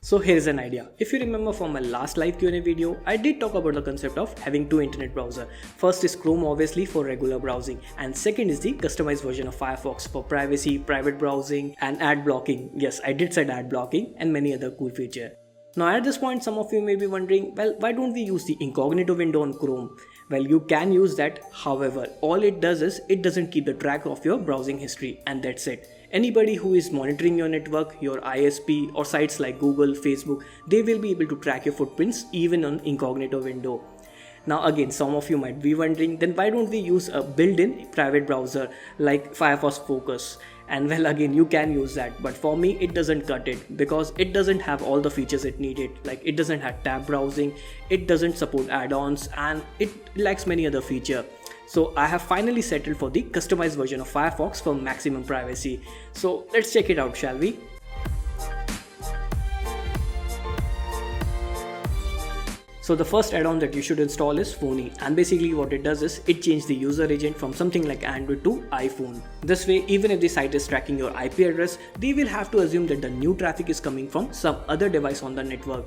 So here's an idea. If you remember from my last live Q&A video, I did talk about the concept of having two internet browsers. First is Chrome obviously for regular browsing, and second is the customized version of Firefox for privacy, private browsing and ad blocking. Yes, I did said ad blocking and many other cool features. Now at this point some of you may be wondering, well, why don't we use the incognito window on Chrome? Well, you can use that, however, all it does is it doesn't keep the track of your browsing history, and that's it. Anybody who is monitoring your network, your ISP or sites like Google, Facebook, they will be able to track your footprints even on incognito window. Now again, some of you might be wondering, then why don't we use a built-in private browser like Firefox Focus? And well, again, you can use that, but for me it doesn't cut it because it doesn't have all the features it needed. Like it doesn't have tab browsing, it doesn't support add-ons, and it lacks many other features. So I have finally settled for the customized version of Firefox for maximum privacy. So let's check it out, shall we? So the first add-on that you should install is Phony, and basically what it does is it changes the user agent from something like Android to iPhone. This way, even if the site is tracking your IP address, they will have to assume that the new traffic is coming from some other device on the network.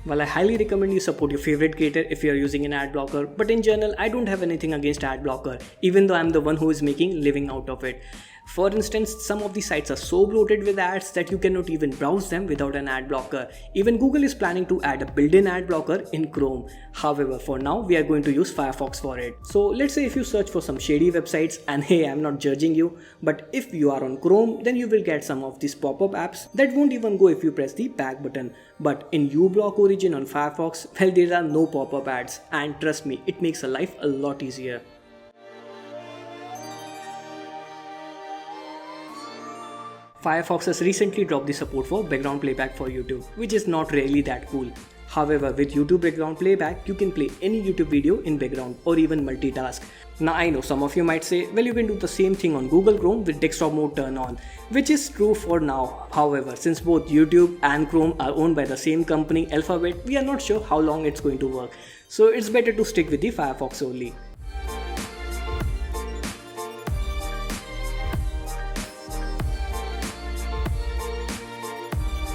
Well, I highly recommend you support your favorite creator if you are using an ad blocker, but in general I don't have anything against ad blocker, even though I'm the one who is making living out of it. For instance, some of the sites are so bloated with ads that you cannot even browse them without an ad blocker. Even Google is planning to add a built-in ad blocker in Chrome. However, for now we are going to use Firefox for it. So let's say if you search for some shady websites, and hey, I'm not judging you, but if you are on Chrome, then you will get some of these pop-up apps that won't even go if you press the back button. But in uBlock origin on Firefox, well, there are no pop-up ads, and trust me, it makes life a lot easier. Firefox has recently dropped the support for background playback for YouTube, which is not really that cool. However, with YouTube background playback, you can play any YouTube video in background or even multitask. Now I know some of you might say, well, you can do the same thing on Google Chrome with desktop mode turned on, which is true for now. However, since both YouTube and Chrome are owned by the same company, Alphabet, we are not sure how long it's going to work. So it's better to stick with the Firefox only.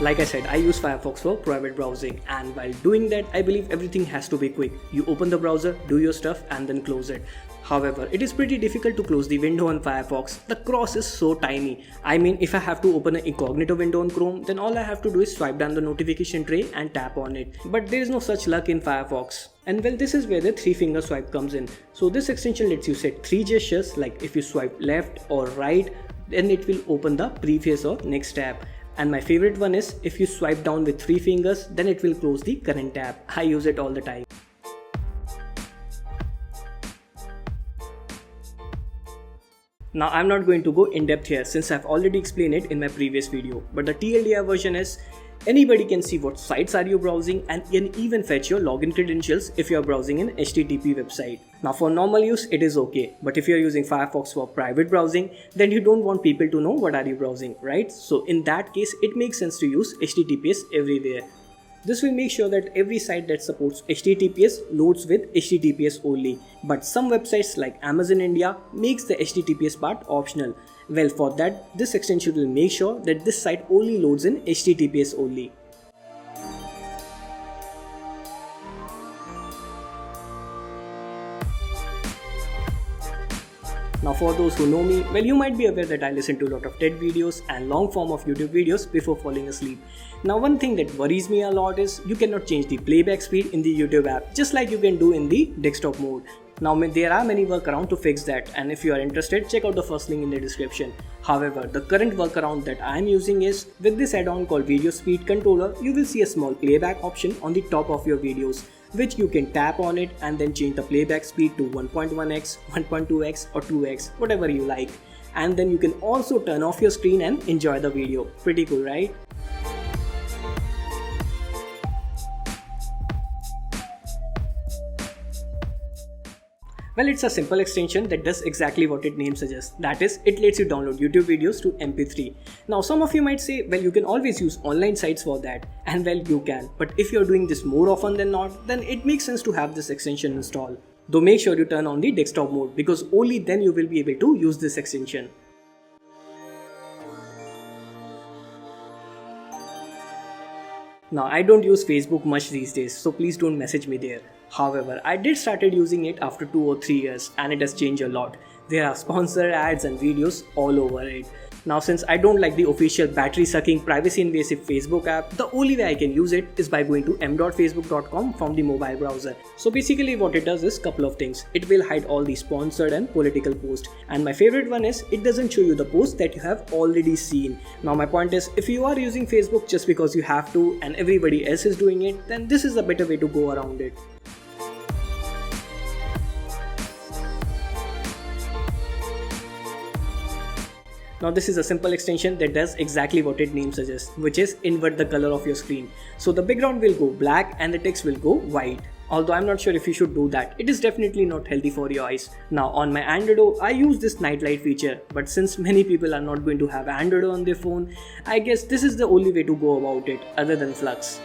Like I said, I use Firefox for private browsing, and while doing that, I believe everything has to be quick. You open the browser, do your stuff, and then close it. However, it is pretty difficult to close the window on Firefox. The cross is so tiny. I mean, if I have to open an incognito window on Chrome, then all I have to do is swipe down the notification tray and tap on it. But there is no such luck in Firefox. And well, this is where the 3-finger swipe comes in. So this extension lets you set 3 gestures, like if you swipe left or right, then it will open the previous or next tab. And my favorite one is if you swipe down with 3 fingers, then it will close the current tab. I use it all the time. Now I'm not going to go in depth here since I've already explained it in my previous video, but the TLDR version is anybody can see what sites are you browsing and can even fetch your login credentials if you are browsing an HTTP website. Now for normal use it is okay, but if you are using Firefox for private browsing, then you don't want people to know what are you browsing, right? So in that case it makes sense to use HTTPS everywhere. This will make sure that every site that supports HTTPS loads with HTTPS only, but some websites like Amazon India makes the HTTPS part optional. Well, for that, this extension will make sure that this site only loads in HTTPS only. Now for those who know me, well, you might be aware that I listen to a lot of TED videos and long form of YouTube videos before falling asleep. Now one thing that worries me a lot is you cannot change the playback speed in the YouTube app, just like you can do in the desktop mode. Now there are many workarounds to fix that, and if you are interested, check out the first link in the description. However, the current workaround that I am using is, with this add-on called Video Speed Controller, you will see a small playback option on the top of your videos, which you can tap on it and then change the playback speed to 1.1x, 1.2x or 2x, whatever you like. And then you can also turn off your screen and enjoy the video. Pretty cool, right? Well, it's a simple extension that does exactly what its name suggests. That is, it lets you download YouTube videos to MP3. Now, some of you might say, well, you can always use online sites for that. And well, you can. But if you're doing this more often than not, then it makes sense to have this extension installed. Though make sure you turn on the desktop mode, because only then you will be able to use this extension. Now, I don't use Facebook much these days, so please don't message me there. However, I did started using it after 2 or 3 years and it has changed a lot. There are sponsored ads and videos all over it. Now, since I don't like the official battery sucking privacy invasive Facebook app, the only way I can use it is by going to m.facebook.com from the mobile browser. So basically what it does is couple of things. It will hide all the sponsored and political posts. And my favorite one is it doesn't show you the posts that you have already seen. Now my point is, if you are using Facebook just because you have to and everybody else is doing it, then this is a better way to go around it. Now this is a simple extension that does exactly what its name suggests, which is invert the color of your screen. So the background will go black and the text will go white. Although I'm not sure if you should do that, it is definitely not healthy for your eyes. Now on my Android, I use this nightlight feature, but since many people are not going to have Android on their phone, I guess this is the only way to go about it other than Flux.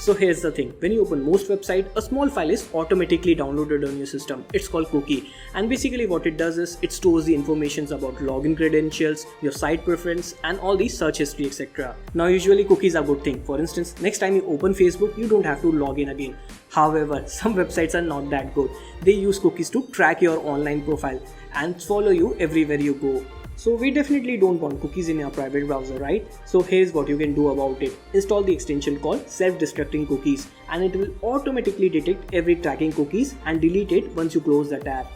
So here's the thing, when you open most websites, a small file is automatically downloaded on your system. It's called cookie, and basically what it does is it stores the information about login credentials, your site preference and all the search history, etc. Now usually cookies are a good thing. For instance, next time you open Facebook, you don't have to log in again. However, some websites are not that good. They use cookies to track your online profile and follow you everywhere you go. So we definitely don't want cookies in your private browser, right? So here's what you can do about it. Install the extension called Self-Destructing Cookies and it will automatically detect every tracking cookies and delete it once you close the tab.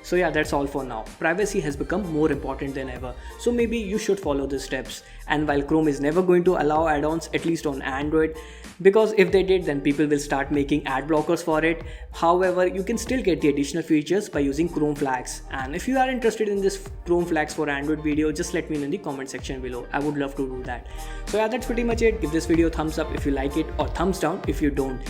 So yeah, that's all for now. Privacy has become more important than ever. So maybe you should follow the steps. And while Chrome is never going to allow add-ons, at least on Android, because if they did, then people will start making ad blockers for it. However, you can still get the additional features by using Chrome flags. And if you are interested in this Chrome flags for Android video, just let me know in the comment section below. I would love to do that. So yeah, that's pretty much it. Give this video a thumbs up if you like it or thumbs down if you don't.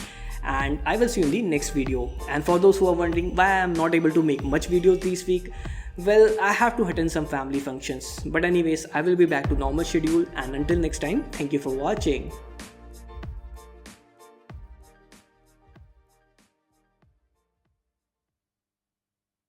And I will see you in the next video. And for those who are wondering why I am not able to make much videos this week, well, I have to attend some family functions. But anyways, I will be back to normal schedule, and until next time, thank you for watching.